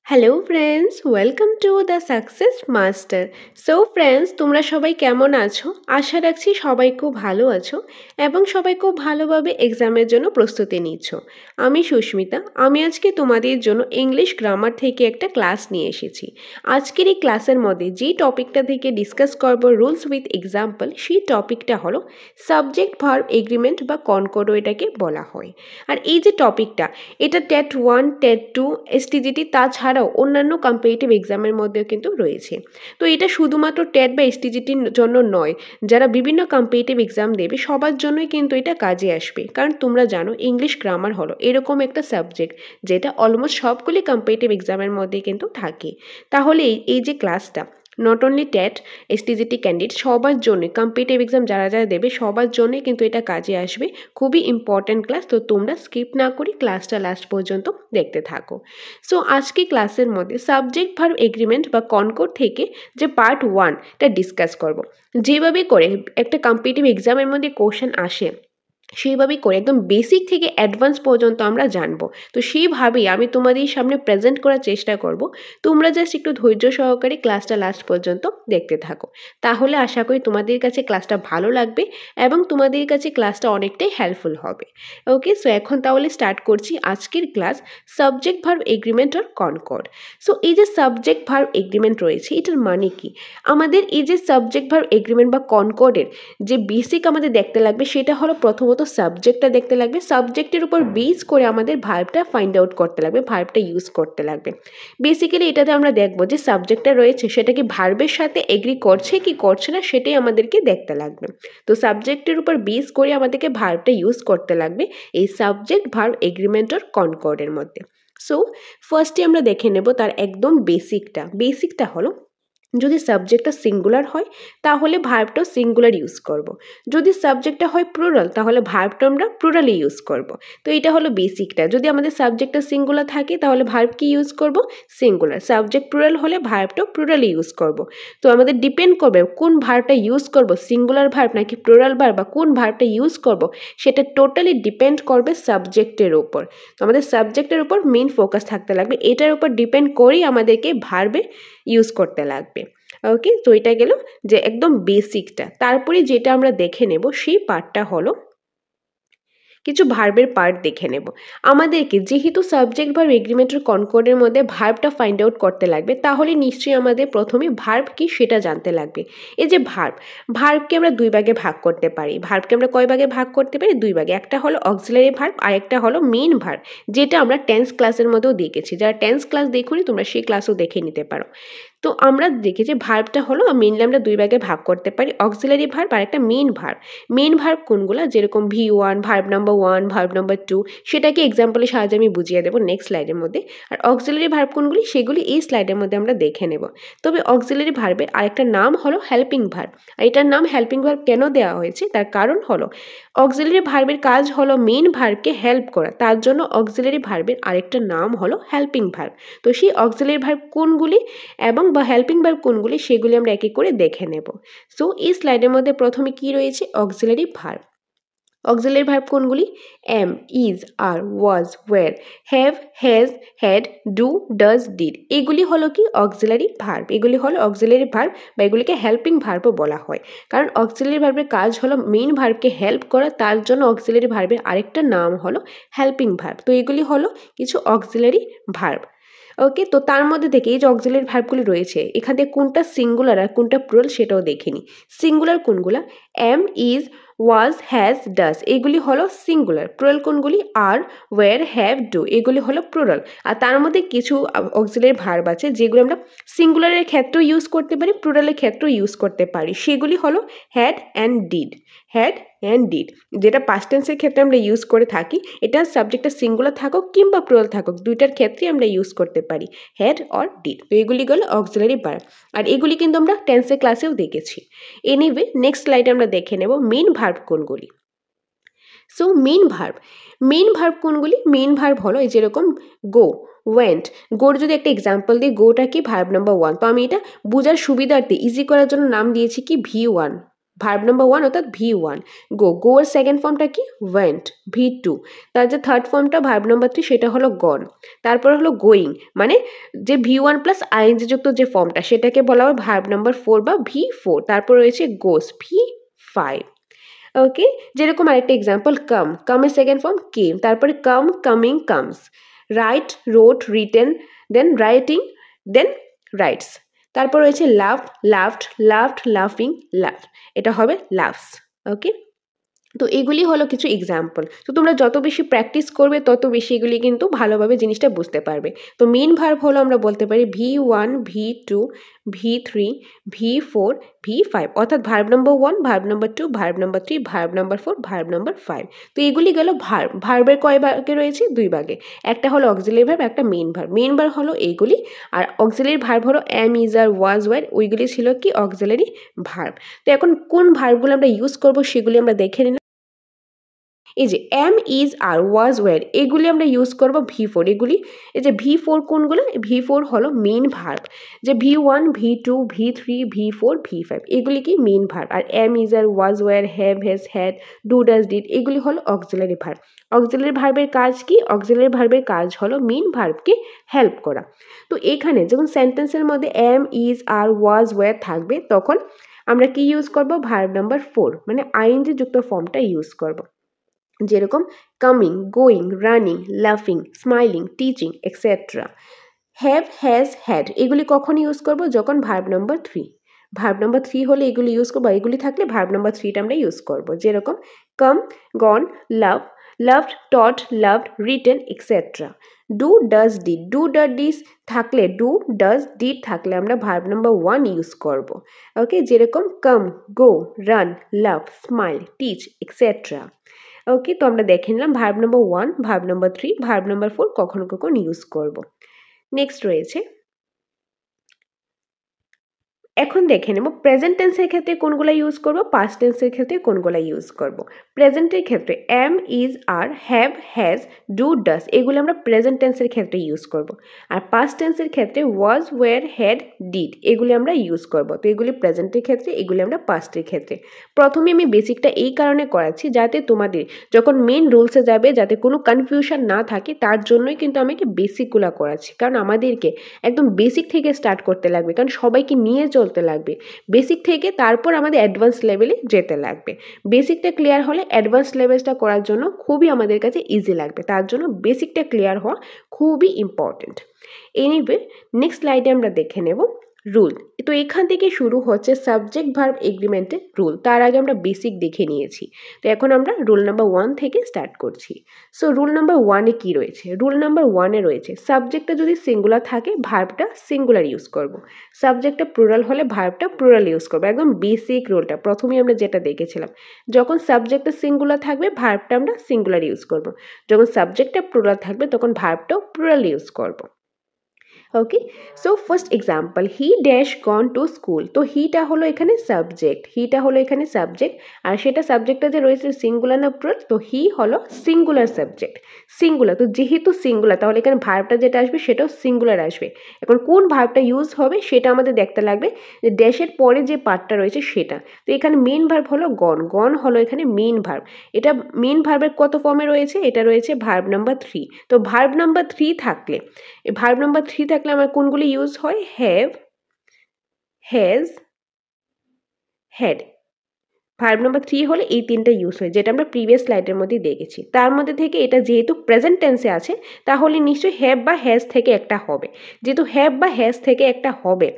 Hello friends, welcome to the success master. So friends, তোমরা সবাই কেমন আছো? আশা রাখছি সবাই খুব ভালো আছো এবং সবাই খুব ভালোভাবে এক্সামের জন্য প্রস্তুতি নিচ্ছ। আমি সুস্মিতা। আমি আজকে তোমাদের জন্য ইংলিশ গ্রামার থেকে একটা ক্লাস নিয়ে এসেছি। আজকের এই ক্লাসের মধ্যে যে টপিকটা থেকে ডিসকাস করবো রুলস উইথ এক্সাম্পল, সেই টপিকটা হলো সাবজেক্ট ভার্ব এগ্রিমেন্ট বা কনকর্ড এটাকে বলা হয়। আর এই যে টপিকটা, এটা টেট 1, টেট 2, এসটিজিটি তাছাড়াও অন্যান্য কম্পিটিটিভ এক্সামের মধ্যেও কিন্তু রয়েছে। তো এটা শুধুমাত্র টেট বা এসটিজিটির জন্য নয়, যারা বিভিন্ন কম্পিটিটিভ এক্সাম দেবে সবার জন্যই কিন্তু এটা কাজে আসবে। কারণ তোমরা জানো ইংলিশ গ্রামার হলো এরকম একটা সাবজেক্ট যেটা অলমোস্ট সবগুলি কম্পিটিটিভ এক্সামের মধ্যে কিন্তু থাকে। তাহলে এই যে ক্লাসটা not only TET STGT candidate সবার জন্য, কম্পিটিটিভ এক্সাম যারা যারা দেবে সবার জন্যই কিন্তু এটা কাজে আসবে। খুবই ইম্পর্ট্যান্ট ক্লাস, তো তোমরা স্কিপ না করে ক্লাসটা লাস্ট পর্যন্ত দেখতে থাকো। সো আজকে ক্লাসের মধ্যে সাবজেক্ট ভার্ব এগ্রিমেন্ট বা কনকর্ড থেকে যে পার্ট 1টা ডিসকাস করব। যেভাবে করে একটা কম্পিটিটিভ এক্সামের মধ্যে কোশ্চেন আসে সেইভাবেই করে একদম বেসিক থেকে অ্যাডভান্স পর্যন্ত আমরা জানবো। তো সেইভাবেই আমি তোমাদের সামনে প্রেজেন্ট করার চেষ্টা করব। তোমরা জাস্ট একটু ধৈর্য সহকারে ক্লাসটা লাস্ট পর্যন্ত দেখতে থাকো। তাহলে আশা করি তোমাদের কাছে ক্লাসটা ভালো লাগবে এবং তোমাদের কাছে ক্লাসটা অনেকটাই হেল্পফুল হবে। ওকে, সো এখন তাহলে স্টার্ট করছি আজকের class subject verb agreement or concord. So এই যে সাবজেক্ট ভার্ব এগ্রিমেন্ট রয়েছে এটার মানে কি? আমাদের এই যে সাবজেক্ট ভার্ব এগ্রিমেন্ট বা কনকর্ডের যে বেসিক আমাদের দেখতে লাগবে সেটা হলো প্রথমত সাবজেক্টটা দেখতে লাগবে। সাবজেক্টের উপর বেস করে আমাদের ভার্বটা ফাইন্ড আউট করতে লাগবে, ভার্বটা ইউজ করতে লাগবে। বেসিক্যালি এটাতে আমরা দেখব যে সাবজেক্টটা রয়েছে সেটা কি ভার্বের সাথে এগ্রি করছে কি করছে না সেটাই আমাদেরকে দেখতে লাগবে। তো সাবজেক্টের উপর বেস করে আমাদেরকে ভার্বটা ইউজ করতে লাগবে এই সাবজেক্ট ভার্ব এগ্রিমেন্ট অর কনকর্ডের মধ্যে। সো ফার্স্টে আমরা দেখে নেব তার একদম বেসিকটা হলো যদি সাবজেক্টটা সিঙ্গুলার হয় তাহলে ভার্বটাও সিঙ্গুলার ইউজ করব। যদি সাবজেক্টটা হয় প্লুরাল তাহলে ভার্বটা আমরা প্লুরালি ইউজ করব। তো এটা হলো বেসিকটা। যদি আমাদের সাবজেক্টটা সিঙ্গুলার থাকে তাহলে ভার্ব কি ইউজ করব? সিঙ্গুলার। সাবজেক্ট প্লুরাল হলে ভার্বটাও প্লুরালি ইউজ করব। তো আমাদের ডিপেন্ড করবে কোন ভার্বটা ইউজ করব, সিঙ্গুলার ভার্ব নাকি প্লুরাল ভার্ব, বা কোন ভার্বটা ইউজ করব সেটা টোটালি ডিপেন্ড করবে সাবজেক্টের উপর। তো আমাদের সাবজেক্টের উপর মেইন ফোকাস থাকতে লাগবে, এটার উপর ডিপেন্ড করেই আমাদেরকে ভার্বে ইউজ করতে লাগবে। ওকে, তো এটা গেল যে একদম বেসিকটা। তারপরে যেটা আমরা দেখে নেব সেই পার্টটা হলো কিছু ভার্বের পার্ট দেখে নেব। আমাদেরকে যেহেতু সাবজেক্ট ভার্ব এগ্রিমেন্টের কনকর্ডের মধ্যে ভার্বটা ফাইন্ড আউট করতে লাগবে, তাহলে নিশ্চয়ই আমাদের প্রথমে ভার্ব কি সেটা জানতে লাগবে। এই যে ভার্বকে আমরা দুই ভাগে ভাগ করতে পারি। ভার্বকে আমরা কয় ভাগে ভাগ করতে পারি? দুই ভাগে। একটা হলো অক্সিলারি ভার্ব আর একটা হলো মেইন ভার্ব, যেটা আমরা টেন্স ক্লাসের মধ্যেও দেখেছি। যারা টেন্স ক্লাস দেখুনি তোমরা সেই ক্লাসও দেখে নিতে পারো। তো আমরা দেখেছি ভার্বটা হলো মেইনলি আমরা দুই ভাগে ভাগ করতে পারি, অক্সিলারি ভার্ব আর একটা মেইন ভার্ব। মেইন ভার্ব কোনগুলো? যেরকম V1, verb number 1, verb number 2, সেটাকে এক্সাম্পলের সাহায্যে আমি বুঝিয়ে দেবো নেক্সট স্লাইডের মধ্যে। আর অক্সিলারি ভার্ব কোনগুলি সেগুলি এই স্লাইডের মধ্যে আমরা দেখে নেব। তবে অক্সিলারি ভার্বের আরেকটা নাম হলো হেল্পিং ভার্ব। আর এটার নাম হেল্পিং ভার্ব কেন দেওয়া হয়েছে তার কারণ হলো অক্সিলারি ভার্বের কাজ হলো মেইন ভার্বকে হেল্প করা, তার জন্য অক্সিলারি ভার্বের আরেকটা নাম হলো হেল্পিং ভার্ব। তো সেই অক্সিলারি ভার্ব কোনগুলি এবং বা হেল্পিং ভার্ব কোনগুলি সেগুলি আমরা এক এক করে দেখে নেব। সো এই স্লাইডের মধ্যে প্রথমে কি রয়েছে? Auxiliary verb. অক্সিলারি ভার্ব কোনগুলি? Am, is, are, was, were, have, has, had, do, does, did, এগুলি হলো কি অক্সিলারি ভার্ব। এগুলি হলো অক্সিলারি ভার্ব বা এগুলিকে হেল্পিং ভার্বও বলা হয়। কারণ অক্সিলারি ভার্বের কাজ হলো মেইন ভার্বকে হেল্প করা, তার জন্য অক্সিলারি ভার্বের আরেকটা নাম হলো হেল্পিং ভার্ব। তো এগুলি হলো কিছু অক্সিলারি ভার্ব। ওকে, তো তার মধ্যে থেকে এই যে অক্সিলারি ভার্বগুলি রয়েছে এখান থেকে কোনটা সিঙ্গুলার আর কোনটা প্লুরাল সেটাও দেখে নিই। সিঙ্গুলার কোনগুলা? Am, is, was, has, does, এগুলি হলো সিঙ্গুলার। প্লুরাল কোনগুলি? আর, ওয়ের, হ্যাভ, ডু, এগুলি হলো প্লুরাল। আর তার মধ্যে কিছু অক্সিলারি ভার্ব আছে যেগুলো আমরা সিঙ্গুলারের ক্ষেত্রেও ইউজ করতে পারি, প্লুরালের ক্ষেত্রেও ইউজ করতে পারি। সেগুলি হলো had and did. Had and did, যেটা পাস্ট টেন্সের ক্ষেত্রে আমরা ইউজ করে থাকি। এটা সাবজেক্টটা সিঙ্গুলার থাকুক কিংবা প্লুরাল থাকুক দুইটার ক্ষেত্রেই আমরা ইউজ করতে পারি হ্যাড অর ডিড। তো এগুলি গেল অক্সিলারি ভার্ব, আর এগুলি কিন্তু আমরা টেন্সের ক্লাসেও দেখেছি। এনিওয়ে নেক্সট স্লাইডে আমরা দেখে নেব মেইন ভার্ব কোনগুলি। সো মেইন ভার্ব কোনগুলি? মেইন ভার্ব হলো এই যেরকম গো, ওয়েন্ট। গোর যদি একটা এক্সাম্পল দিই, গোটা কি ভার্ব নাম্বার 1। তো আমি এটা বোঝার সুবিধার্থে ইজি করার জন্য নাম দিয়েছি কি V1। ভার্ব নাম্বার 1 অর্থাৎ V1, গো এর সেকেন্ড ফর্মটা কি ওয়েন্ট, V2, তার যে থার্ড ফর্মটা ভার্ব নাম্বার 3 সেটা হলো গন, তারপর হলো গোয়িং, মানে যে V1 প্লাস আইএনজি যুক্ত যে ফর্মটা সেটাকে বলা হয় ভার্ব নাম্বার 4 বা V4, তারপর রয়েছে গোস, V5। ওকে, যেরকম আরেকটা এক্সাম্পল কামের সেকেন্ড ফর্ম কেম, তারপরে কামিং, কামস, রাইট, রোট, রিটেন, দেন রাইটিং, দেন রাইটস, তারপর রয়েছে লাভড, লাফিং, লাভ, এটা হবে লাভস। ওকে, তো এগুলি হলো কিছু এক্সাম্পল। তো তোমরা যত বেশি প্র্যাকটিস করবে তত বেশি এগুলি কিন্তু ভালোভাবে জিনিসটা বুঝতে পারবে। তো মেন ভার্ব হলো আমরা বলতে পারি V1, V2, V3, V4, V5, অর্থাৎ verb number 1, verb number 2, verb number 3, verb number 4, verb number 5। তো এগুলি গেল ভার্বের কয় ভাগে রয়েছে? 2 ভাগে, একটা হলো অক্সিলারি ভার্ব, একটা মেন ভার্ব। মেন ভার্ব হলো এইগুলি, আর অক্সিলারি ভার্ব হলো am, is, are, was, were, ওইগুলি ছিল কি অক্সিলারি ভার্ব। তো এখন কোন ভার্বগুলো আমরা ইউজ করব সেগুলি আমরা দেখে নিলাম। এই যে am, is, are, was, were, এগুলি আমরা ইউজ করব V4। এগুলি এই যে V4 কোনগুলো? V4 হলো মেন ভার্ব, যে V1, V2, V3, V4, V5 এগুলি কি মেন ভার্ব, আর am, is, are, was, were, have, has, had, do, does, did এগুলি হলো অক্সিলারি ভার্ব। অক্সিলারি ভার্বের কাজ কি? অক্সিলারি ভার্বের কাজ হলো মেন ভার্বকে হেল্প করা। তো এখানে যখন সেন্টেন্সের মধ্যে am, is, are, was, were থাকবে তখন আমরা কি ইউজ করব? ভার্ব নাম্বার 4 মানে আইএনজি যুক্ত ফর্মটা ইউজ করব। যেরকম কামিং, গোয়িং, রানিং, লাফিং, smiling, teaching, etcetera. Have, has, had এগুলি কখন ইউজ করব? যখন ভার্ব নাম্বার 3, ভার্ব নাম্বার 3 হলে এগুলি ইউজ করবো, এগুলি থাকলে ভার্ব নাম্বার 3টা আমরা ইউজ করব। যেরকম come, gone, love, loved, taught, loved, written, etcetera. Do, does, did, do, does, did থাকলে, ডু, ডাজ, ডিড থাকলে আমরা ভার্ব নাম্বার 1 ইউজ করব। ওকে, যেরকম come, go, run, love, smile, teach, etcetera. Okay, তো আমরা দেখে নিলাম verb number 1, verb number 3, verb number 4 কখনো কখনো ইউজ করব। নেক্সট রয়েছে, এখন দেখে নেব প্রেজেন্ট টেন্সের ক্ষেত্রে কোনগুলো ইউজ করব, পাস্ট টেন্সের ক্ষেত্রে কোনগুলো ইউজ করব। প্রেজেন্টের ক্ষেত্রে am, is, are, have, has, do, does এগুলো আমরা প্রেজেন্ট টেন্সের ক্ষেত্রে ইউজ করব। আর পাস্ট টেন্সের ক্ষেত্রে ওয়াজ, ওয়ার, হ্যাড, ডিড এগুলি আমরা ইউজ করব। তো এগুলি প্রেজেন্টের ক্ষেত্রে, এগুলি আমরা পাস্টের ক্ষেত্রে। প্রথমে আমি বেসিকটা এই কারণে করাচ্ছি যাতে তোমাদের যখন মেন রুলসে যাবে যাতে কোনো কনফিউশন না থাকে, তার জন্যই কিন্তু আমি বেসিকগুলো করাচ্ছি। কারণ আমাদেরকে একদম বেসিক থেকে স্টার্ট করতে লাগবে, কারণ সবাইকে নিয়ে চলতে লাগবে বেসিক থেকে, তারপর আমাদের অ্যাডভান্স লেভেলে যেতে লাগবে। বেসিকটা ক্লিয়ার হলে অ্যাডভান্স লেভেলটা করার জন্য খুবই আমাদের কাছে ইজি লাগবে, তার জন্য বেসিকটা ক্লিয়ার হওয়া খুবই ইম্পর্টেন্ট। এনিওয়ে, নেক্সট স্লাইডে আমরা দেখে নেব রুল। তো এখান থেকে শুরু হচ্ছে সাবজেক্ট ভার্ব এগ্রিমেন্টের রুল। তার আগে আমরা বেসিক দেখে নিয়েছি, তো এখন আমরা রুল নাম্বার 1 থেকে স্টার্ট করছি। সো রুল নাম্বার 1-এ কী রয়েছে? রুল নাম্বার 1-এ রয়েছে সাবজেক্টটা যদি সিঙ্গুলার থাকে ভার্বটা সিঙ্গুলার ইউজ করব, সাবজেক্টটা প্লুরাল হলে ভার্বটা প্লুরাল ইউজ করবো। একদম বেসিক রুলটা প্রথমেই আমরা যেটা দেখেছিলাম, যখন সাবজেক্টটা সিঙ্গুলার থাকবে ভার্বটা আমরা সিঙ্গুলার ইউজ করব, যখন সাবজেক্টটা প্লুরাল থাকবে তখন ভার্বটাও প্লুরাল ইউজ করব। Okay, so first example, he dash gone to school. তো হিটা হলো এখানে সাবজেক্ট, হিটা হলো এখানে সাবজেক্ট, আর সেটা সাবজেক্টটা যে রয়েছে সিঙ্গুলার না প্লুরাল, তো হি হলো সিঙ্গুলার সাবজেক্ট, সিঙ্গুলার। তো যেহেতু সিঙ্গুলার তাহলে এখানে ভার্বটা যেটা আসবে সেটাও সিঙ্গুলার আসবে। এখন কোন ভার্বটা ইউজ হবে সেটা আমাদের দেখতে লাগবে, যে ড্যাশের পরে যে পার্টটা রয়েছে সেটা। তো এখানে মেন ভার্ব হলো গন, গন হলো এখানে মেন ভার্ব। এটা মেন ভার্বের কত ফর্মে রয়েছে? এটা রয়েছে ভার্ব নাম্বার 3। তো ভার্ব নাম্বার 3 থাকলে, ভার্ব নাম্বার 3 থাকলে আমার কোনগুলি ইউজ হয়? Have, has, had. Verb number 3 হলে এই তিনটা ইউজ হয়, যেটা আমরা প্রিভিয়াস স্লাইডের মধ্যে দেখেছি। তার মধ্যে থেকে এটা যেহেতু প্রেজেন্ট টেন্সে আছে তাহলে নিশ্চয়ই হ্যাভ বা হ্যাজ থেকে একটা হবে। যেহেতু হ্যাভ বা হ্যাজ থেকে একটা হবে,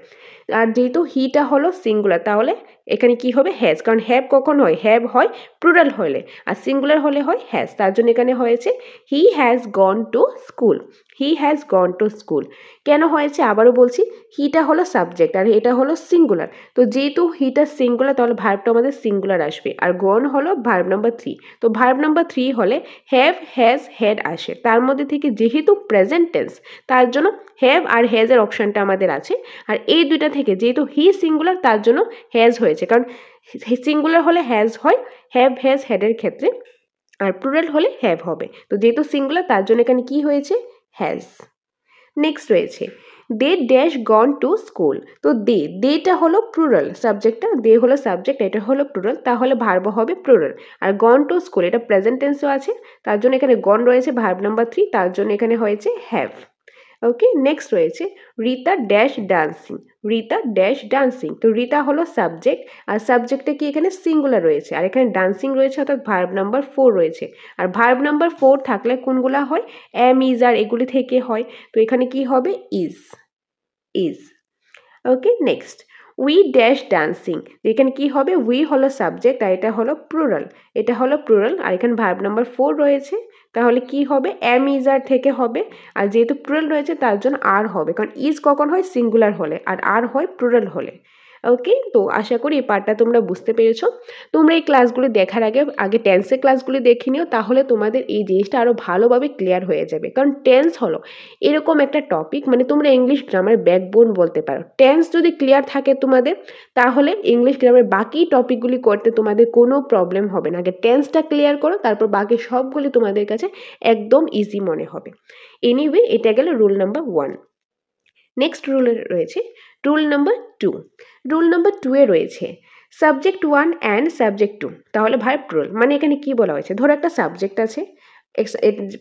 আর যেহেতু হিটা হলো সিঙ্গুলার তাহলে এখানে কি হবে? হ্যাজ। কারণ হ্যাভ কখন হয়? হ্যাভ হয় প্লুরাল হলে, আর সিঙ্গুলার হলে হয় হ্যাজ। তার জন্য এখানে হয়েছে he has gone to school, he has gone to school. কেন হয়েছে আবারও বলছি, হিটা হলো সাবজেক্ট আর এটা হলো সিঙ্গুলার। তো যেহেতু হিটা সিঙ্গুলার তাহলে ভার্বটা আমাদের সিঙ্গুলার আসবে, আর গন হলো ভার্ব নাম্বার 3। তো ভার্ব নাম্বার 3 হলে হ্যাভ, হ্যাজ, হ্যাড আসে। তার মধ্যে থেকে যেহেতু প্রেজেন্ট টেন্স তার জন্য হ্যাভ আর হ্যাজের অপশানটা আমাদের আছে, আর এই দুইটা থেকে যেহেতু হি সিঙ্গুলার তার জন্য হ্যাজ হয়েছে। কারণ সিঙ্গুলার হলে হ্যাজ হয় হ্যাভ, হ্যাজ, হ্যাডের ক্ষেত্রে, আর প্লুরাল হলে হ্যাভ হবে। তো যেহেতু সিঙ্গুলার তার জন্য এখানে কি হয়েছে? হ্যাজ। নেক্সট রয়েছে they dash gone to school. তো দেটা হলো প্লুরাল, সাবজেক্টটা দে হলো সাবজেক্ট, এটা হলো প্লুরাল, তাহলে ভার্ব হবে প্লুরাল। আর গন টু স্কুল এটা প্রেজেন্ট টেন্সও আছে, তার জন্য এখানে গন রয়েছে ভার্ব নাম্বার 3, তার জন্য এখানে হয়েছে হ্যাভ। ওকে, নেক্সট রয়েছে Rita dash dancing. Rita dash dancing, তো রিতা হলো সাবজেক্ট, আর সাবজেক্টে কি এখানে সিঙ্গুলার রয়েছে, আর এখানে ডান্সিং রয়েছে, অর্থাৎ ভার্ব নাম্বার 4 রয়েছে। আর ভার্ব নাম্বার 4 থাকলে কোনগুলা হয়, এম ইজ আর এগুলি থেকে হয়, তো এখানে কি হবে is. Okay, next we dash dancing, এখানে কি হবে, উই হলো সাবজেক্ট আর এটা হলো প্লুরাল, আর এখানে ভার্ব নাম্বার 4 রয়েছে, তাহলে কি হবে এম ইজ আর থেকে হবে, আর যেহেতু প্লুরাল রয়েছে তার জন্য আর হবে, কারণ ইজ কখন হয় সিঙ্গুলার হলে, আর হয় প্লুরাল হলে। ওকে, তো আশা করি এই পার্টটা তোমরা বুঝতে পেরেছো। তোমরা এই ক্লাসগুলি দেখার আগে টেন্সের ক্লাসগুলি দেখে নিও, তাহলে তোমাদের এই জিনিসটা আরও ভালোভাবে ক্লিয়ার হয়ে যাবে। কারণ টেন্স হলো এরকম একটা টপিক, মানে তোমরা ইংলিশ গ্রামার ব্যাকবোন বলতে পারো। টেন্স যদি ক্লিয়ার থাকে তোমাদের, তাহলে ইংলিশ গ্রামার বাকি টপিকগুলি করতে তোমাদের কোনো প্রবলেম হবে না। আগে টেন্সটা ক্লিয়ার করো, তারপর বাকি সবগুলি তোমাদের কাছে একদম ইজি মনে হবে। এনিওয়ে, এটা গেল রুল নাম্বার 1। নেক্সট রুল রয়েছে রুল নাম্বার 2। রুল নাম্বার 2 এ রয়েছে সাবজেক্ট 1 অ্যান্ড সাবজেক্ট 2, তাহলে ভার্ব প্লুরাল। মানে এখানে কি বলা হয়েছে, ধরো একটা সাবজেক্ট আছে,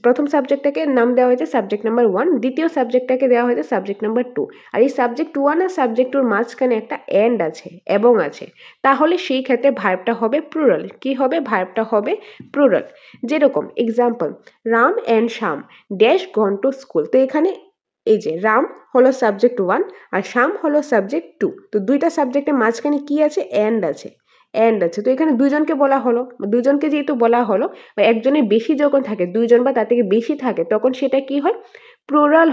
প্রথম সাবজেক্টটাকে নাম দেওয়া হয়েছে সাবজেক্ট নাম্বার 1, দ্বিতীয় সাবজেক্টটাকে দেওয়া হয়েছে সাবজেক্ট নাম্বার 2, আর এই সাবজেক্ট 1 আর সাবজেক্ট 2 মাঝখানে একটা এন্ড আছে, এবং আছে, তাহলে সেই ক্ষেত্রে ভার্বটা হবে প্লুরাল। কি হবে, ভার্বটা হবে প্লুরাল। যেরকম example, Ram and Shyam dash gone to school. তো এখানে এই যে রাম হলো সাবজেক্ট 1 আর শ্যাম হলো সাবজেক্ট 2, তো দুইটা সাবজেক্টের মাঝখানে কি আছে, এন্ড আছে, তো এখানে দুইজনকে বলা হলো, দুইজনকে যেহেতু বলা হলো, বা একজনের বেশি যখন থাকে, দুইজন বা তার থেকে বেশি থাকে, তখন সেটা কি হয়, প্লুরাল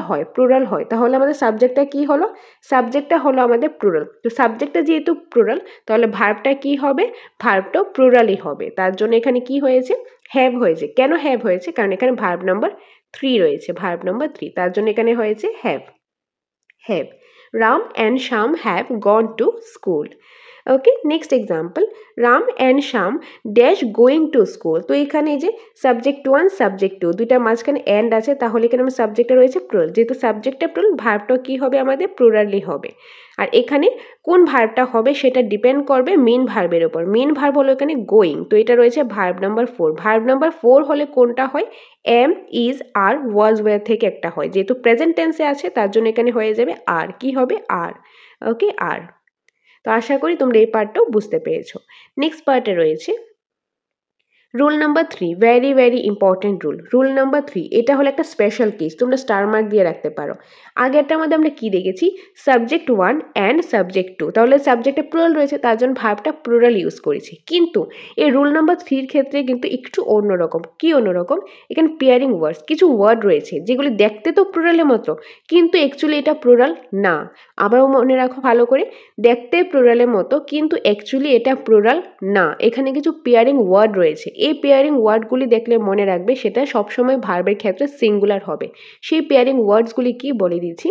হয়। তাহলে আমাদের সাবজেক্টটা কি হলো, সাবজেক্টটা হলো আমাদের প্লুরাল। তো সাবজেক্টটা যেহেতু প্লুরাল, তাহলে ভার্বটা কি হবে, ভার্বটাও প্লুরালই হবে। তার জন্য এখানে কি হয়েছে, হ্যাভ হয়েছে। কেন হ্যাভ হয়েছে, কারণ এখানে ভার্ব নাম্বার 3 রয়েছে, তার জন্য এখানে হয়েছে have. Ram and Shyam have gone to school. Okay, next example, Ram and Shyam dash going to school. তো এখানে যে সাবজেক্ট 1 সাবজেক্ট 2 দুইটার মাঝখানে এন্ড আছে, তাহলে এখানে আমার সাবজেক্টটা রয়েছে প্লুরাল, যেহেতু সাবজেক্টটা প্লুরাল, ভার্বটা কি হবে আমাদের প্লুরালি হবে। আর এখানে কোন ভার্বটা হবে সেটা ডিপেন্ড করবে মেন ভার্বের উপর। মেন ভার্ব হলো এখানে গোয়িং, তো এটা রয়েছে ভার্ব নাম্বার 4। ভার্ব নাম্বার 4 হলে কোনটা হয়, am is are was were থেকে একটা হয়, যেহেতু প্রেজেন্ট টেন্সে আছে তার জন্য এখানে হয়ে যাবে আর। কি হবে, আর। ওকে, আর। তো আশা করি তোমরা এই পার্টটাও বুঝতে পেরেছো। নেক্সট পার্টে রয়েছে rule number 3, very important rule number 3, এটা হলো একটা স্পেশাল কেস, তোমরা স্টার মার্ক দিয়ে রাখতে পারো। আগেরটার মধ্যে আমরা কি দেখেছি, সাবজেক্ট 1 অ্যান্ড সাবজেক্ট 2, তাহলে সাবজেক্টে প্লুরাল রয়েছে, তার জন্য ভার্বটা প্লুরাল ইউজ করেছি। কিন্তু এই রুল নাম্বার 3 ক্ষেত্রে কিন্তু একটু অন্যরকম। কি অন্যরকম, এখানে পেয়ারিং ওয়ার্ডস, কিছু ওয়ার্ড রয়েছে যেগুলি দেখতে তো প্লুরালের মতো, কিন্তু অ্যাকচুয়ালি এটা প্লুরাল না। আবার মনে রাখো ভালো করে, দেখতে প্লুরালের মতো কিন্তু অ্যাকচুয়ালি এটা প্লুরাল না। এখানে কিছু পেয়ারিং ওয়ার্ড রয়েছে, এই পেয়ারিং ওয়ার্ডগুলি দেখলে মনে রাখবে সেটা সবসময় ভার্বের ক্ষেত্রে সিঙ্গুলার হবে। সেই পেয়ারিং ওয়ার্ডসগুলি কি বলে দিচ্ছি,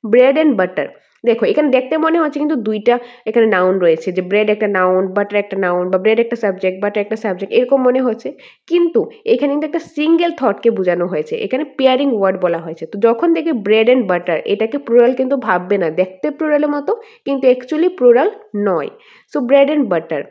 ব্রেড অ্যান্ড বাটার। দেখো এখানে দেখতে মনে হচ্ছে কিন্তু দুইটা এখানে নাউন রয়েছে, যে ব্রেড একটা নাউন, বাটার একটা নাউন, বা ব্রেড একটা সাবজেক্ট, বাটার একটা সাবজেক্ট, এরকম মনে হচ্ছে, কিন্তু এখানে কিন্তু একটা সিঙ্গেল থটকে বোঝানো হয়েছে, এখানে পেয়ারিং ওয়ার্ড বলা হয়েছে। তো যখন দেখে ব্রেড অ্যান্ড বাটার, এটাকে প্লুরাল কিন্তু ভাববে না, দেখতে প্লুরালের মতো কিন্তু অ্যাকচুয়ালি প্লুরাল নয়। So bread and butter,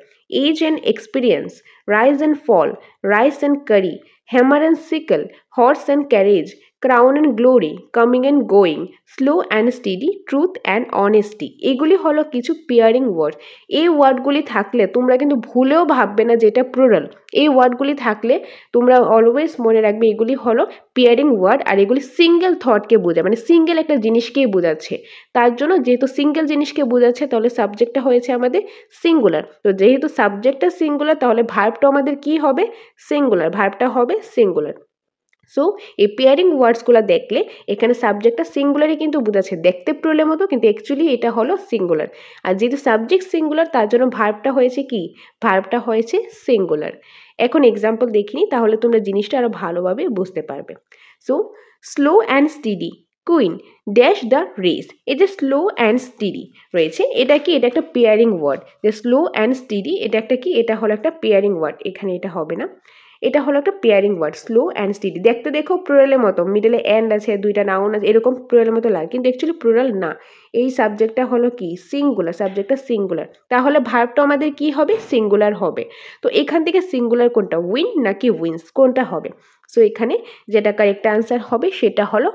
age and experience, rise and fall, rice and curry, hammer and sickle, horse and carriage, crown and glory, coming and going, slow and steady, truth and honesty, এগুলি হলো কিছু pairing word. এই ওয়ার্ডগুলি থাকলে তোমরা কিন্তু ভুলেও ভাববে না যে এটা প্লুরাল। এই ওয়ার্ডগুলি থাকলে তোমরা অলওয়েজ মনে রাখবে এগুলি হলো পেয়ারিং ওয়ার্ড, আর এগুলি সিঙ্গেল থটকে বোঝায়, মানে সিঙ্গেল একটা জিনিসকেই বোঝাচ্ছে। তার জন্য যেহেতু সিঙ্গেল জিনিসকে বোঝাচ্ছে, তাহলে সাবজেক্টটা হয়েছে আমাদের সিঙ্গুলার। তো যেহেতু সাবজেক্টটা সিঙ্গুলার, তাহলে ভার্বটা আমাদের কি হবে, সিঙ্গুলার, ভার্বটা হবে সিঙ্গুলার। সো এই পেয়ারিং ওয়ার্ডসগুলো দেখলে এখানে সাবজেক্টটা সিঙ্গুলারই কিন্তু বোঝাচ্ছে, দেখতে প্লুরালের মতো, কিন্তু অ্যাকচুয়ালি এটা হলো সিঙ্গুলার। আর যেহেতু সাবজেক্ট সিঙ্গুলার, তার জন্য ভার্বটা হয়েছে কি, ভার্বটা হয়েছে সিঙ্গুলার। এখন এক্সাম্পল দেখিনি, তাহলে তোমরা জিনিসটা আরো ভালোভাবে বুঝতে পারবে। So slow and steady queen dash the race, এই যে স্লো অ্যান্ড স্টিডি রয়েছে, এটা কি, এটা একটা পেয়ারিং ওয়ার্ড। যে স্লো অ্যান্ড স্টিডি, এটা একটা কি, এটা হলো একটা পেয়ারিং ওয়ার্ড, এখানে এটা হবে না। এটা হলো একটা pairing word, slow and steady. দেখতে দেখো প্লুরালের মতো, মিডলে অ্যান্ড আছে, দুইটা নাউন আছে, এরকম প্লুরালের মতো লাগে, কিন্তু অ্যাকচুয়ালি প্লুরাল না। এই সাবজেক্টটা হলো কি সিঙ্গুলার, সাবজেক্টটা সিঙ্গুলার, তাহলে ভার্বটা আমাদের কি হবে সিঙ্গুলার হবে। তো এখান থেকে সিঙ্গুলার কোনটা, উইন নাকি উইন্স, কোনটা হবে? সো এখানে যেটা কারেক্ট আনসার হবে সেটা হলো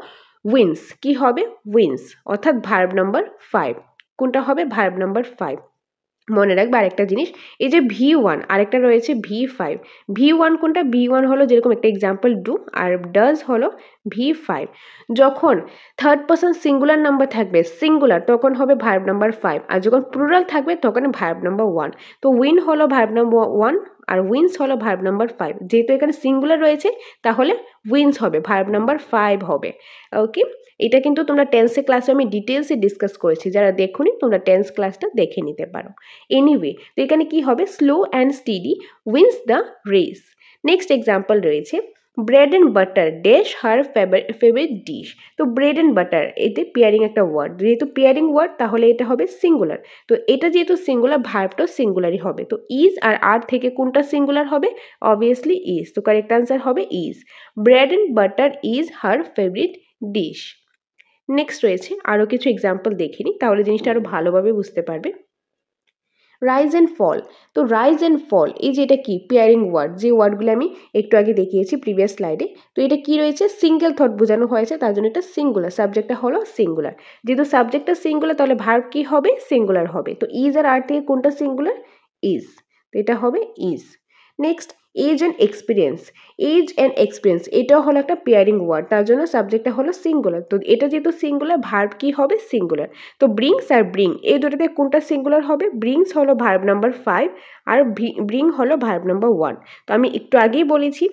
উইন্স। কি হবে? উইন্স, অর্থাৎ ভার্ব নাম্বার 5। কোনটা হবে? Verb number 5। মনে রাখবে আরেকটা জিনিস, এই যে V1 আরেকটা রয়েছে V5। V1 কোনটা? V1 হলো যেরকম একটা এক্সাম্পল ডু, আর ডাজ হলো V5। যখন থার্ড পারসন সিঙ্গুলার নাম্বার থাকবে সিঙ্গুলার তখন হবে ভার্ব নাম্বার 5, আর যখন প্লুরাল থাকবে তখন ভার্ব নাম্বার 1। তো উইন হলো ভার্ব নাম্বার 1 আর উইন্স হলো ভার্ব নাম্বার 5। যেহেতু এখানে সিঙ্গুলার রয়েছে তাহলে উইন্স হবে, ভার্ব নাম্বার 5 হবে। ওকে, এটা কিন্তু তোমরা টেন্সের ক্লাসে আমি ডিটেলসে ডিসকাস করেছি, যারা দেখোনি তোমরা টেন্স ক্লাসটা দেখে নিতে পারো। এনিওয়ে, তো এখানে কি হবে? Slow and steady wins the race. Next example রয়েছে bread and butter dash her favourite dish. তো ব্রেড অ্যান্ড বাটার এতে পেয়ারিং একটা ওয়ার্ড, যেহেতু পেয়ারিং ওয়ার্ড তাহলে এটা হবে সিঙ্গুলার। তো এটা যেহেতু সিঙ্গুলার, ভার্বটাও সিঙ্গুলারই হবে। তো ইজ আর আর থেকে কোনটা সিঙ্গুলার হবে? Obviously is. তো কারেক্ট আনসার হবে is. Bread and butter is her favourite dish. Next রয়েছে আরও কিছু এক্সাম্পল দেখে নিই, তাহলে জিনিসটা আরও ভালোভাবে বুঝতে পারবে। রাইজ অ্যান্ড ফল। তো রাইজ অ্যান্ড ফল এই যে এটা কি পেয়ারিং ওয়ার্ড, যে ওয়ার্ডগুলো আমি একটু আগে দেখিয়েছি প্রিভিয়াস স্লাইডে। তো এটা কি রয়েছে? সিঙ্গেল থট বোঝানো হয়েছে, তার জন্য এটা সিঙ্গুলার, সাবজেক্টটা হলো সিঙ্গুলার। যেহেতু সাবজেক্টটা সিঙ্গুলার তাহলে ভার্ব কি হবে? সিঙ্গুলার হবে। তো ইজ আর আর থেকে কোনটা সিঙ্গুলার? ইজ। তো এটা হবে is. Next age and experience. Age and experience এটাও হলো একটা পেয়ারিং ওয়ার্ড, তার জন্য সাবজেক্টটা হলো সিঙ্গুলার। তো এটা যেহেতু সিঙ্গুলার, ভার্ব কি হবে? সিঙ্গুলার। তো ব্রিংস আর ব্রিং এই দুটোতে কোনটা সিঙ্গুলার হবে? ব্রিংস হলো ভার্ব নাম্বার 5 আর ব্রিং হলো ভার্ব নাম্বার 1। তো আমি একটু আগেই বলেছি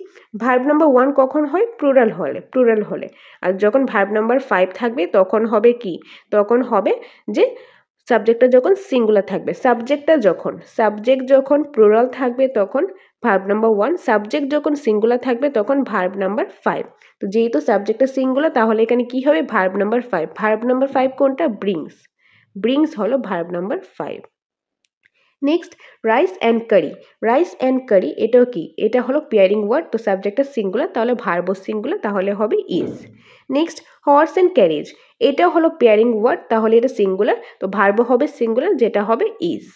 ভার্ব নাম্বার 1 কখন হয়? প্লুরাল হলে, প্লুরাল হলে। আর যখন ভার্ব নাম্বার 5 থাকবে তখন হবে কি? তখন হবে যে সাবজেক্টটা যখন সিঙ্গুলার থাকবে, সাবজেক্ট যখন প্লুরাল থাকবে তখন ভার্ব নাম্বার 1, সাবজেক্ট যখন সিঙ্গুলার থাকবে তখন ভার্ব নাম্বার 5। তো যেহেতু সাবজেক্টটা সিঙ্গুলার তাহলে এখানে কি হবে? Verb number 5। ভার্ব নাম্বার 5 কোনটা? ব্রিংস। ব্রিংস হলো verb number 5। Next rice and curry. Rice and curry এটাও কি? এটা হলো পেয়ারিং ওয়ার্ড। তো সাবজেক্টটা সিঙ্গুলার তাহলে ভার্বও সিঙ্গুলার, তাহলে হবে is. Next horse and carriage এটাও হলো পেয়ারিং ওয়ার্ড, তাহলে এটা সিঙ্গুলার, তো ভার্বও হবে সিঙ্গুলার, যেটা হবে ইজ।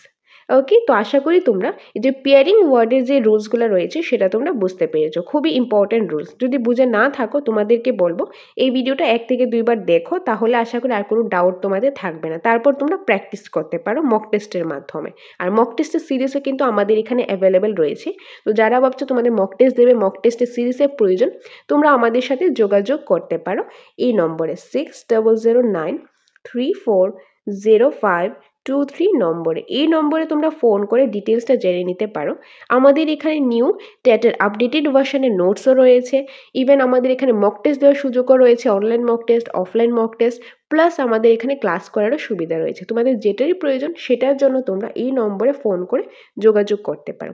ওকে, তো আশা করি তোমরা এই যে পেয়ারিং ওয়ার্ডের যে রুলসগুলো রয়েছে সেটা তোমরা বুঝতে পেরেছো। খুবই ইম্পর্টেন্ট রুলস, যদি বুঝে না থাকো তোমাদেরকে বলবো এই ভিডিওটা 1 থেকে 2 বার দেখো, তাহলে আশা করি আর কোনো ডাউট তোমাদের থাকবে না। তারপর তোমরা প্র্যাকটিস করতে পারো মক টেস্টের মাধ্যমে। আর মক টেস্টের সিরিজও কিন্তু আমাদের এখানে অ্যাভেলেবেল রয়েছে। তো যারা ভাবছো তোমাদের মক টেস্ট দেবে, মক টেস্টের সিরিজের প্রয়োজন, তোমরা আমাদের সাথে যোগাযোগ করতে পারো এই নম্বরে 6009340523 নম্বরে। এই নম্বরে তোমরা ফোন করে ডিটেলসটা জেনে নিতে পারো। আমাদের এখানে নিউ টেটের আপডেটেড ভার্সনের নোটসও রয়েছে। ইভেন আমাদের এখানে মক টেস্ট দেওয়ার সুযোগও রয়েছে, online mock test, offline mock test, plus আমাদের এখানে ক্লাস করারও সুবিধা রয়েছে। তোমাদের যেটারই প্রয়োজন সেটার জন্য তোমরা এই নম্বরে ফোন করে যোগাযোগ করতে পারো।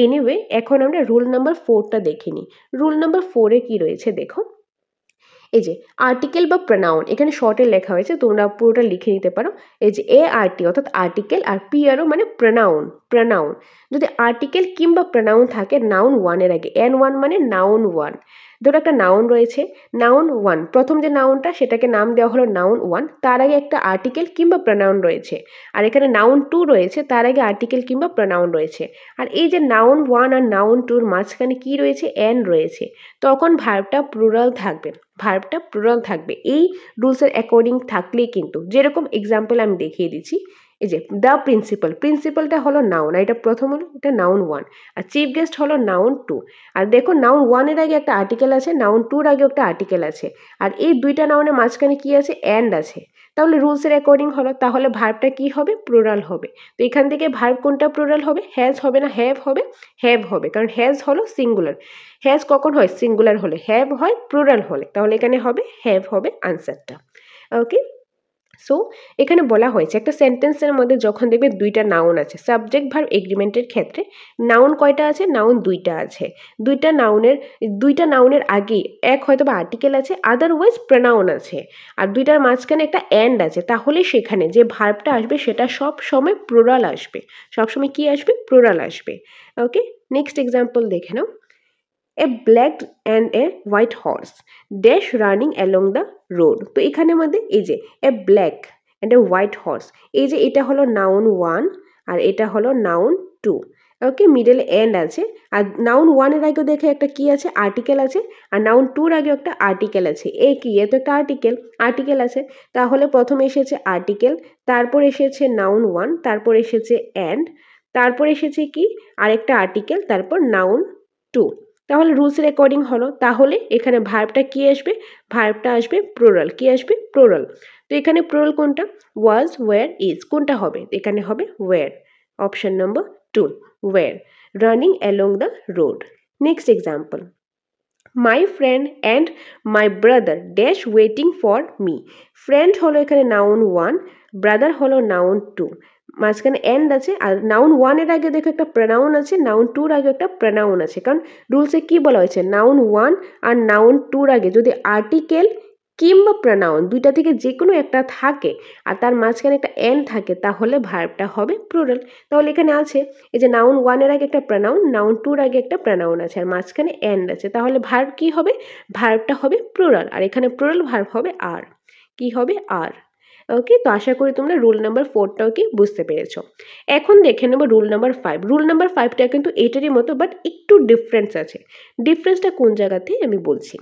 এনিওয়ে, এখন আমরা রুল নাম্বার 4টা দেখে নিই। রুল নাম্বার 4-এ কি রয়েছে দেখো। এই যে আর্টিকেল বা প্রনাউন, এখানে শর্টে লেখা হয়েছে, তোমরা পুরোটা লিখে নিতে পারো। এই যে ART অর্থাৎ আর্টিকেল, আর PRO মানে প্রনাউন। প্রনাউন যদি আর্টিকেল কিংবা প্রনাউন থাকে নাউন 1-এর আগে, N1 মানে নাউন 1। ধরো একটা নাউন রয়েছে, নাউন 1, প্রথম যে নাউনটা সেটাকে নাম দেওয়া হলো নাউন 1, তার আগে একটা আর্টিকেল কিংবা প্রনাউন রয়েছে। আর এখানে নাউন 2 রয়েছে, তার আগে আর্টিকেল কিংবা প্রনাউন রয়েছে। আর এই যে নাউন 1 আর নাউন 2-র মাঝখানে কি রয়েছে? N রয়েছে। তখন ভার্বটা প্লুরাল থাকবে, ভার্বটা প্লুরাল থাকবে। এই রুলসের অ্যাকর্ডিং থাকলেই কিন্তু, যেরকম এক্সাম্পল আমি দেখিয়ে দিচ্ছি, এই যে দ্য প্রিন্সিপাল, প্রিন্সিপালটা হলো নাউন, আর এটা প্রথম হলো এটা নাউন 1, আর চিফ গেস্ট হলো নাউন 2। আর দেখো নাউন 1-এর আগে একটা আর্টিকেল আছে, নাউন 2-র আগে একটা আর্টিকেল আছে, আর এই দুইটা নাউনের মাঝখানে কি আছে? অ্যান্ড আছে। তাহলে রুলসের অ্যাকর্ডিং হলো, তাহলে ভার্বটা কি হবে? প্লুরাল হবে। তো এখান থেকে ভার্ব কোনটা প্লুরাল হবে? হ্যাজ হবে না হ্যাভ হবে? হ্যাভ হবে, কারণ হ্যাজ হলো সিঙ্গুলার। হ্যাজ কখন হয়? সিঙ্গুলার হলে। হ্যাভ হয় প্লুরাল হলে, তাহলে এখানে হবে হ্যাভ হবে আনসারটা। ওকে, সো এখানে বলা হয়েছে একটা সেন্টেন্সের মধ্যে যখন দেখবে দুইটা নাউন আছে, সাবজেক্ট ভার্ব এগ্রিমেন্টের ক্ষেত্রে নাউন কয়টা আছে? নাউন 2টা আছে। দুইটা নাউনের আগে এক হয়তো বা আর্টিকেল আছে, আদারওয়াইজ প্রনাউন আছে, আর দুইটার মাঝখানে একটা অ্যান্ড আছে, তাহলে সেখানে যে ভার্বটা আসবে সেটা সব সময় প্লুরাল আসবে। সবসময় কি আসবে? প্লুরাল আসবে। ওকে, নেক্সট এক্সাম্পল দেখে নাও। A black and a white horse dash running along the road. তো এখানের মধ্যে এই যে a black and a white horse, এই যে এটা হলো নাউন 1 আর এটা হলো নাউন 2। ওকে, মিডলে এন্ড আছে। আর নাউন 1 এর আগে দেখে একটা কি আছে, আর্টিকেল আছে। আর নাউন 2 এর আগে একটা আর্টিকেল আছে। এই কি, এ তো একটা আর্টিকেল আছে। তাহলে প্রথমে এসেছে আর্টিকেল, তারপর এসেছে নাউন 1, তারপর এসেছে এন্ড, তারপর এসেছে কি আরেকটা আর্টিকেল, তারপর নাউন 2। তাহলে রুলসের অ্যাকর্ডিং হলো। তাহলে এখানে ভার্বটা কি আসবে, ভার্বটা আসবে প্লুরাল। কি আসবে, প্লুরাল। তো এখানে প্লুরাল কোনটা, ওয়াজ, ওয়্যার, ইজ, কোনটা হবে, এখানে হবে were, option number 2, were running along the road. Next example, my friend and my brother dash waiting for me. Friend হলো এখানে নাউন 1, ব্রাদার হলো নাউন 2, মাঝখানে এন্ড আছে। আর নাউন 1 এর আগে দেখো একটা প্রনাউন আছে, নাউন 2 এর আগে একটা প্রনাউন আছে। কারণ রুলসে কি বলা হয়েছে, নাউন 1 আর নাউন 2 এর আগে যদি আর্টিকেল কিংবা প্রনাউন দুইটা থেকে যে কোনো একটা থাকে আর তার মাঝখানে একটা এন্ড থাকে, তাহলে ভার্বটা হবে প্লুরাল। তাহলে এখানে আছে এই যে নাউন 1 এর আগে একটা প্রনাউন, নাউন 2 এর আগে একটা প্রনাউন আছে আর মাঝখানে এন্ড আছে, তাহলে ভার্ব কি হবে, ভার্বটা হবে প্লুরাল। আর এখানে প্লুরাল ভার্ব হবে আর, কি হবে আর। ওকে, তো আশা করি তোমরা রুল নাম্বার 4টাও কি বুঝতে পেরেছো। এখন দেখে নেবো রুল নাম্বার 5। রুল নাম্বার 5টা কিন্তু এটারই মতো, বাট একটু ডিফারেন্স আছে। ডিফারেন্সটা কোন জায়গাতে আমি বলছি।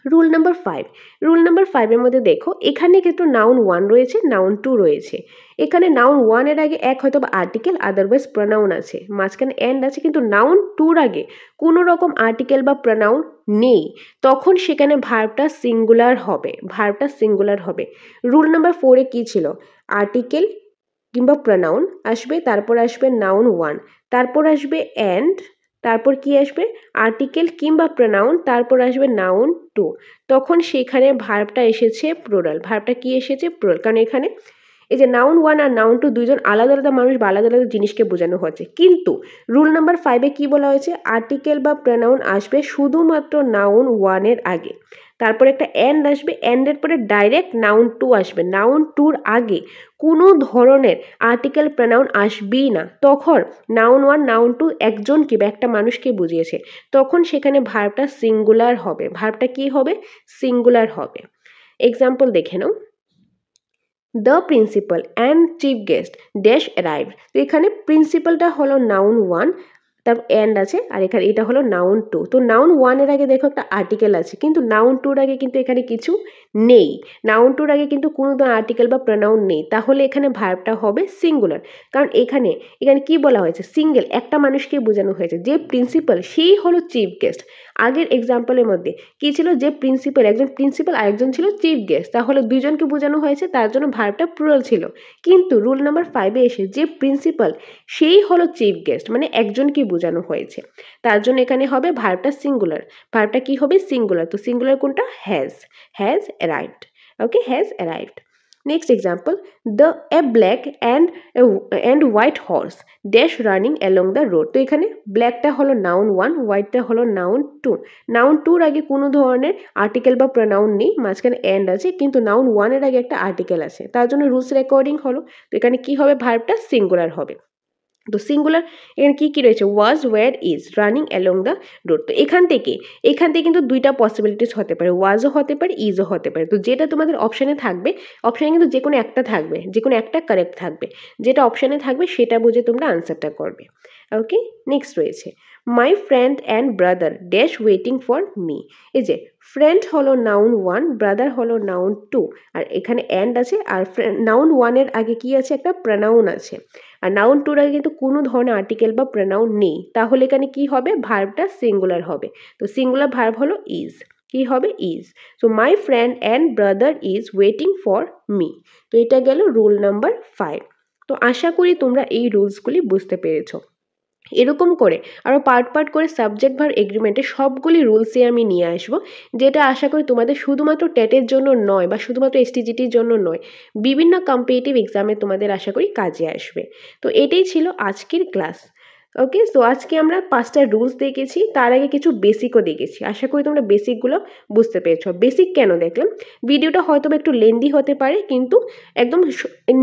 রুল নাম্বার 5, রুল নাম্বার 5-এর মধ্যে দেখো এখানে কিন্তু নাউন 1 রয়েছে, নাউন 2 রয়েছে। এখানে নাউন 1 এর আগে এক হয়তো বা আর্টিকেল, আদারওয়াইজ প্রনাউন আছে, মাঝখানে এন্ড আছে, কিন্তু নাউন 2 এর আগে কোনো রকম আর্টিকেল বা প্রনাউন নেই, তখন সেখানে ভার্বটা সিঙ্গুলার হবে, ভার্বটা সিঙ্গুলার হবে। রুল নাম্বার 4-এ কি ছিল, আর্টিকেল কিংবা প্রনাউন আসবে, তারপর আসবে নাউন 1, তারপর আসবে এন্ড, তারপর কি আসবে আর্টিকেল কিংবা প্রনাউন, তারপর আসবে নাউন 2, তখন সেখানে ভার্বটা এসেছে প্লুরাল। ভার্বটা কি এসেছে, প্লুরাল। কারণ এখানে এই যে নাউন 1 আর নাউন 2 দুইজন আলাদা আলাদা মানুষ বা আলাদা আলাদা জিনিসকে বোঝানো হচ্ছে, কিন্তু রুল নাম্বার 5-এ কি বলা হয়েছে, আর্টিকেল বা প্রনাউন আসবে শুধুমাত্র নাউন 1 এর আগে, তারপর একটা এন্ড আসবে, এন্ডের পরে ডাইরেক্ট নাউন 2 আসবে, নাউন 2-র আগে কোনো ধরনের আর্টিকেল প্রনাউন আসবেই না। তখন নাউন 1 নাউন 2 একজনকে বা একটা মানুষকে বুঝিয়েছে, তখন সেখানে ভার্বটা সিঙ্গুলার হবে, ভার্বটা কি হবে, সিঙ্গুলার হবে। এক্সাম্পল দেখে নাও, the principal and chief guest dash arrive. তো এখানে প্রিন্সিপালটা হলো নাউন 1, তার এন্ড আছে, আর এখানে এটা হলো নাউন 2। তো নাউন 1 এর আগে দেখো একটা আর্টিকেল আছে, কিন্তু নাউন 2 এর আগে কিন্তু এখানে কিছু নেই, নাউন 2 এর আগে কিন্তু কোনো ধরনের আর্টিকেল বা প্রনাউন নেই, তাহলে এখানে ভার্বটা হবে সিঙ্গুলার। কারণ এখানে এখানে কি বলা হয়েছে, সিঙ্গেল একটা মানুষকে বোঝানো হয়েছে, যে প্রিন্সিপাল সেই হলো চিফ গেস্ট। আগের এক্সাম্পলের মধ্যে কি ছিল, যে প্রিন্সিপাল, একজন প্রিন্সিপাল আর একজন ছিল চিফ গেস্ট, তাহলে দুইজনকে বোঝানো হয়েছে, তার জন্য ভার্বটা প্লুরাল ছিল। কিন্তু রুল নাম্বার 5-এ এসে যে প্রিন্সিপাল সেই হলো চিফ গেস্ট, মানে একজনকে বোঝানো হয়েছে, তার জন্য এখানে হবে ভার্বটা সিঙ্গুলার। ভার্বটা কি হবে, সিঙ্গুলার। তো সিঙ্গুলার কোনটা, has arrived. Okay, has arrived. Next example, the A black and white horse dash running along the road. তো এখানে ব্ল্যাকটা হলো নাউন 1, হোয়াইটটা হলো নাউন 2। নাউন 2-র আগে কোনো ধরনের আর্টিকেল বা প্রনাউন নেই, মাঝখানে এন্ড আছে, কিন্তু নাউন 1 এর আগে একটা আর্টিকেল আছে, তার জন্য রুলস রেকর্ডিং হলো। তো এখানে কি হবে, ভার্বটা সিঙ্গুলার হবে। তো সিঙ্গুলার এখানে কি কি রয়েছে, was, were, is running along the road. তো এখান থেকে কিন্তু দুইটা পসিবিলিটিস হতে পারে, ওয়াজও হতে পারে, ইজও হতে পারে। তো যেটা তোমাদের অপশানে থাকবে, অপশানে কিন্তু যে কোনো একটা থাকবে, যে কোনো একটা কারেক্ট থাকবে, যেটা অপশানে থাকবে সেটা বুঝে তোমরা আনসারটা করবে। ওকে, নেক্সট রয়েছে, মাই friend and brother dash waiting for me. এই যে ফ্রেন্ড হলো নাউন 1, ব্রাদার হলো নাউন 2, আর এখানে অ্যান্ড আছে, আর নাউন 1 এর আগে কি আছে, একটা প্রনাউন আছে, আর নাউন 2-র আগে কিন্তু কোনো ধরনের আর্টিকেল বা প্রনাউন নেই, তাহলে এখানে কি হবে, ভার্বটা সিঙ্গুলার হবে। তো সিঙ্গুলার ভার্ব হলো ইজ, কি হবে, is. So my friend and brother is waiting for me. তো এটা গেল রুল নাম্বার 5। তো আশা করি তোমরা এই রুলসগুলি বুঝতে পেরেছো। এরকম করে আরও পার্ট করে সাবজেক্ট ভার এগ্রিমেন্টে সবগুলি রুলসই আমি নিয়ে আসবো, যেটা আশা করি তোমাদের শুধুমাত্র টেটের জন্য নয় বা শুধুমাত্র এসটিজিটির জন্য নয়, বিভিন্ন কম্পিটিটিভ এক্সামে তোমাদের আশা করি কাজে আসবে। তো এটাই ছিল আজকের ক্লাস। ওকে, সো আজকে আমরা 5টা রুলস দেখেছি, তার আগে কিছু বেসিকও দেখেছি। আশা করি তোমরা বেসিকগুলো বুঝতে পেরেছো। বেসিক কেন দেখলাম, ভিডিওটা হয়তো একটু লেন্দি হতে পারে, কিন্তু একদম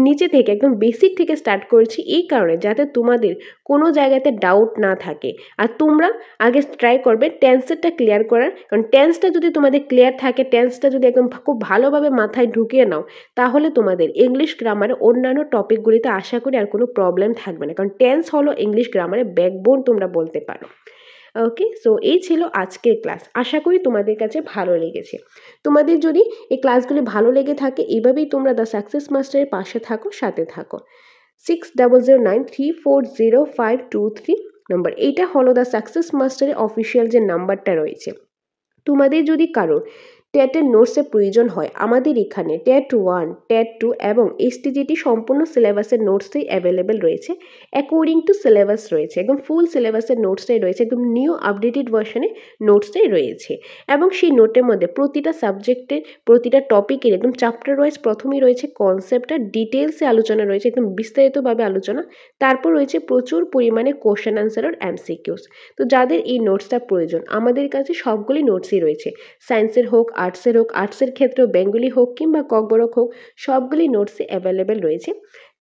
নিচে থেকে একদম বেসিক থেকে স্টার্ট করেছি এই কারণে যাতে তোমাদের কোনো জায়গাতে ডাউট না থাকে। আর তোমরা আগে ট্রাই করবে টেন্সেরটা ক্লিয়ার করার, কারণ টেন্সটা যদি তোমাদের ক্লিয়ার থাকে, টেন্সটা যদি একদম খুব ভালোভাবে মাথায় ঢুকিয়ে নাও, তাহলে তোমাদের ইংলিশ গ্রামারে অন্যান্য টপিকগুলিতে আশা করি আর কোনো প্রবলেম থাকবে না, কারণ টেন্স হলো ইংলিশ গ্রামারে ব্যাকবোন তোমরা বলতে পারো। ওকে, সো এই ছিল আজকের ক্লাস। আশা করি তোমাদের কাছে ভালো লেগেছে। তোমাদের যদি এই ক্লাসগুলি ভালো লেগে থাকে, এভাবেই তোমরা দ্য সাকসেস মাস্টারের পাশে থাকো, সাথে থাকো। 6009340523 নম্বর, এইটা হলো দ্য সাকসেস মাস্টারের অফিসিয়াল যে নাম্বারটা রয়েছে। তোমাদের যদি কারোর টেটের নোটসের প্রয়োজন হয়, আমাদের এখানে টেট 1, টেট 2 এবং এসটিজিটি সম্পূর্ণ সিলেবাসের নোটসই অ্যাভেলেবেল রয়েছে। অ্যাকর্ডিং টু সিলেবাস রয়েছে, একদম ফুল সিলেবাসের নোটসটাই রয়েছে, একদম নিউ আপডেটেড ভার্সনে নোটসটাই রয়েছে। এবং সেই নোটের মধ্যে প্রতিটা সাবজেক্টের প্রতিটা টপিকের একদম চ্যাপ্টার ওয়াইজ প্রথমেই রয়েছে কনসেপ্টটা ডিটেলসে আলোচনা রয়েছে, একদম বিস্তারিতভাবে আলোচনা। তারপর রয়েছে প্রচুর পরিমাণে কোশ্চেন আনসার আর এমসিকিউস। তো যাদের এই নোটসটা প্রয়োজন, আমাদের কাছে সবগুলি নোটসই রয়েছে। সায়েন্সের হোক, আর্টসের হোক, আর্টসের ক্ষেত্রেও বেঙ্গলি হোক কিংবা ককবরক হোক, সবগুলি নোটসই অ্যাভেলেবেল রয়েছে।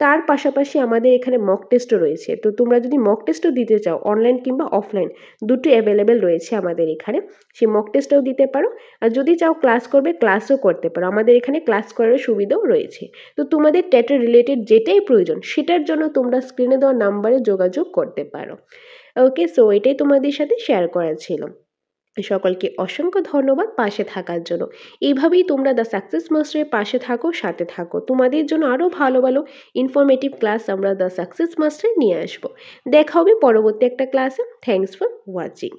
তার পাশাপাশি আমাদের এখানে মক টেস্টও রয়েছে। তো তোমরা যদি মক টেস্টও দিতে চাও, অনলাইন কিংবা অফলাইন দুটো অ্যাভেলেবেল রয়েছে আমাদের এখানে, সেই মক টেস্টটাও দিতে পারো। আর যদি চাও ক্লাস করবে, ক্লাসও করতে পারো, আমাদের এখানে ক্লাস করার সুবিধাও রয়েছে। তো তোমাদের টেটের রিলেটেড যেটাই প্রয়োজন, সেটার জন্য তোমরা স্ক্রিনে দেওয়া নাম্বারে যোগাযোগ করতে পারো। ওকে, সো এটাই তোমাদের সাথে শেয়ার করার ছিল। সকলকে অসংখ্য ধন্যবাদ পাশে থাকার জন্য। এইভাবেই তোমরা দ্য সাকসেস মাস্টারের পাশে থাকো, সাথে থাকো। তোমাদের জন্য আরও ভালো ভালো ইনফরমেটিভ ক্লাস আমরা দ্য সাকসেস মাস্টারে নিয়ে আসবো। দেখা হবে পরবর্তী একটা ক্লাসে। Thanks for watching.